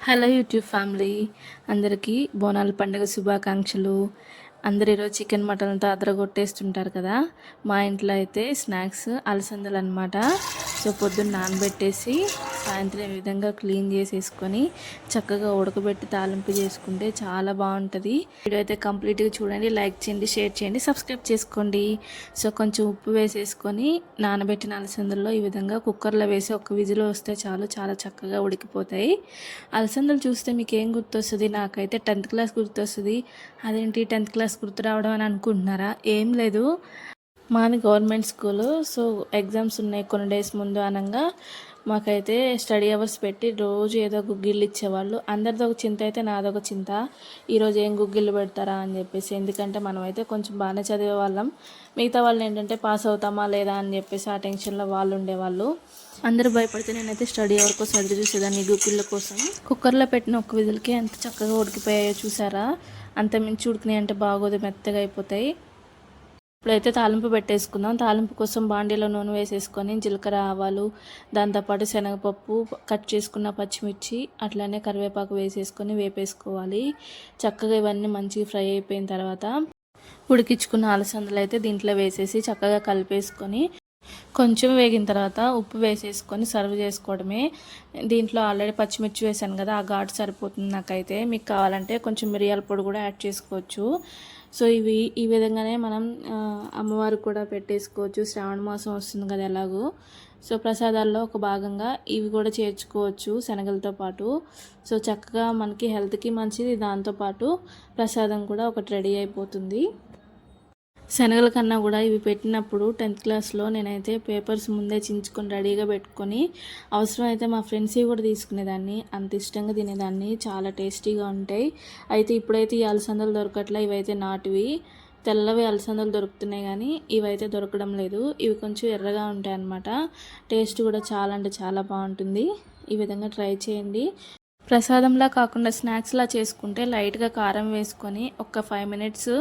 Hello YouTube family అందరికీ బోనాల పండుగ శుభాకాంక్షలు. అందరు ఈరోజు చికెన్ మటన్తో అదరగొట్టేస్తుంటారు కదా. మా ఇంట్లో అయితే స్నాక్స్ అలసందలు అనమాట. సో పొద్దున్న నానబెట్టేసి సాయంత్రం ఈ విధంగా క్లీన్ చేసేసుకొని చక్కగా ఉడకబెట్టి తాలింపు చేసుకుంటే చాలా బాగుంటుంది. వీడియో అయితే కంప్లీట్గా చూడండి, లైక్ చేయండి, షేర్ చేయండి, సబ్స్క్రైబ్ చేసుకోండి. సో కొంచెం ఉప్పు వేసేసుకొని నానబెట్టిన అలసందల్లో ఈ విధంగా కుక్కర్లో వేసి ఒక విజిల్ వస్తే చాలు, చాలా చక్కగా ఉడికిపోతాయి. అలసందలు చూస్తే మీకు ఏం గుర్తొస్తుంది? నాకైతే 10th క్లాస్ గుర్తొస్తుంది. అదేంటి 10th క్లాస్ గుర్తు రావడం అని అనుకుంటున్నారా? ఏం లేదు, మాది గవర్నమెంట్ స్కూలు. సో ఎగ్జామ్స్ ఉన్నాయి కొన్ని డేస్ ముందు అనగా మాకైతే స్టడీ అవర్స్ పెట్టి రోజు ఏదో గుగ్గిళ్ళు ఇచ్చేవాళ్ళు. అందరిది ఒక చింత అయితే నాదొక చింత, ఈరోజు ఏం గుగ్గిళ్ళు పెడతారా అని చెప్పేసి. ఎందుకంటే మనమైతే కొంచెం బాగానే చదివే వాళ్ళం, మిగతా వాళ్ళు ఏంటంటే పాస్ అవుతామా లేదా అని చెప్పేసి ఆ టెన్షన్లో వాళ్ళు ఉండేవాళ్ళు. అందరూ భయపడితే నేనైతే స్టడీ అవర్ కోసం ఎదురు చూసేదాన్ని గుగ్గిళ్ళ కోసం. కుక్కర్లో పెట్టిన ఒక్క విధులకి ఎంత చక్కగా ఉడికిపోయాయో చూసారా. అంత మించి ఉడికినాయి అంటే బాగోదు, మెత్తగా అయిపోతాయి. ఇప్పుడైతే తాలింపు పెట్టేసుకుందాం. తాలింపు కోసం బాండీలో నూనె వేసేసుకొని జీలకర్ర, ఆవాలు, దాంతోపాటు శనగపప్పు, కట్ చేసుకున్న పచ్చిమిర్చి, అట్లానే కరివేపాకు వేసేసుకొని వేపేసుకోవాలి. చక్కగా ఇవన్నీ మంచిగా ఫ్రై అయిపోయిన తర్వాత ఉడికించుకున్న అలసందలు అయితే దీంట్లో వేసేసి చక్కగా కలిపేసుకొని కొంచెం వేగిన తర్వాత ఉప్పు వేసేసుకొని సర్వ్ చేసుకోవడమే. దీంట్లో ఆల్రెడీ పచ్చిమిర్చి వేసాను కదా, ఆ ఘాటు సరిపోతుంది నాకైతే. మీకు కావాలంటే కొంచెం మిరియాల పొడి కూడా యాడ్ చేసుకోవచ్చు. సో ఈ విధంగానే మనం అమ్మవారికి కూడా పెట్టేసుకోవచ్చు. శ్రావణ మాసం వస్తుంది కదా ఎలాగో. సో ప్రసాదాల్లో ఒక భాగంగా ఇవి కూడా చేర్చుకోవచ్చు శనగలతో పాటు. సో చక్కగా మనకి హెల్త్కి మంచిది, దాంతోపాటు ప్రసాదం కూడా ఒకటి రెడీ అయిపోతుంది. శనగల కన్నా కూడా ఇవి పెట్టినప్పుడు 10th క్లాస్లో నేనైతే పేపర్స్ ముందే చించుకొని రెడీగా పెట్టుకొని అవసరమైతే మా ఫ్రెండ్స్వి కూడా తీసుకునేదాన్ని. అంత ఇష్టంగా తినేదాన్ని, చాలా టేస్టీగా ఉంటాయి. అయితే ఇప్పుడైతే ఈ అలసందలు దొరకట్లే, ఇవైతే నాటివి తెల్లవి అలసందలు దొరుకుతున్నాయి కానీ ఇవైతే దొరకడం లేదు. ఇవి కొంచెం ఎర్రగా ఉంటాయి అన్నమాట. టేస్ట్ కూడా చాలా అంటే చాలా బాగుంటుంది. ఈ విధంగా ట్రై చేయండి. ప్రసాదంలా కాకుండా స్నాక్స్లా చేసుకుంటే లైట్గా కారం వేసుకొని ఒక 5 మినిట్స్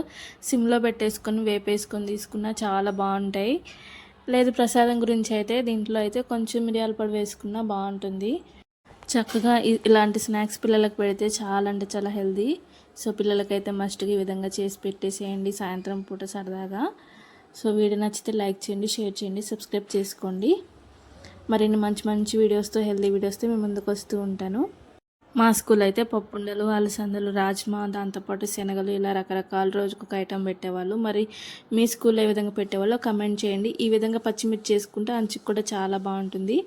సిమ్లో పెట్టేసుకొని వేపేసుకొని తీసుకున్నా చాలా బాగుంటాయి. లేదు ప్రసాదం గురించి అయితే దీంట్లో అయితే కొంచెం మిరియాల పొడి వేసుకున్నా బాగుంటుంది. చక్కగా ఇలాంటి స్నాక్స్ పిల్లలకు పెడితే చాలా అంటే చాలా హెల్దీ. సో పిల్లలకైతే మస్ట్గా ఈ విధంగా చేసి పెట్టేసేయండి సాయంత్రం పూట సరదాగా. సో వీడియో నచ్చితే లైక్ చేయండి, షేర్ చేయండి, సబ్స్క్రైబ్ చేసుకోండి. మరిన్ని మంచి మంచి వీడియోస్తో, హెల్దీ వీడియోస్తో మేము ముందుకు వస్తూ ఉంటాను. మా స్కూల్ అయితే పప్పుండలు, అలసందలు, రాజ్మా, దాంతోపాటు శనగలు, ఇలా రకరకాల రోజుకు ఒక ఐటెం పెట్టేవాళ్ళు. మరి మీ స్కూల్లో ఏ విధంగా పెట్టేవాళ్ళో కమెంట్ చేయండి. ఈ విధంగా పచ్చిమిర్చి చేసుకుంటే అంచుకు కూడా చాలా బాగుంటుంది.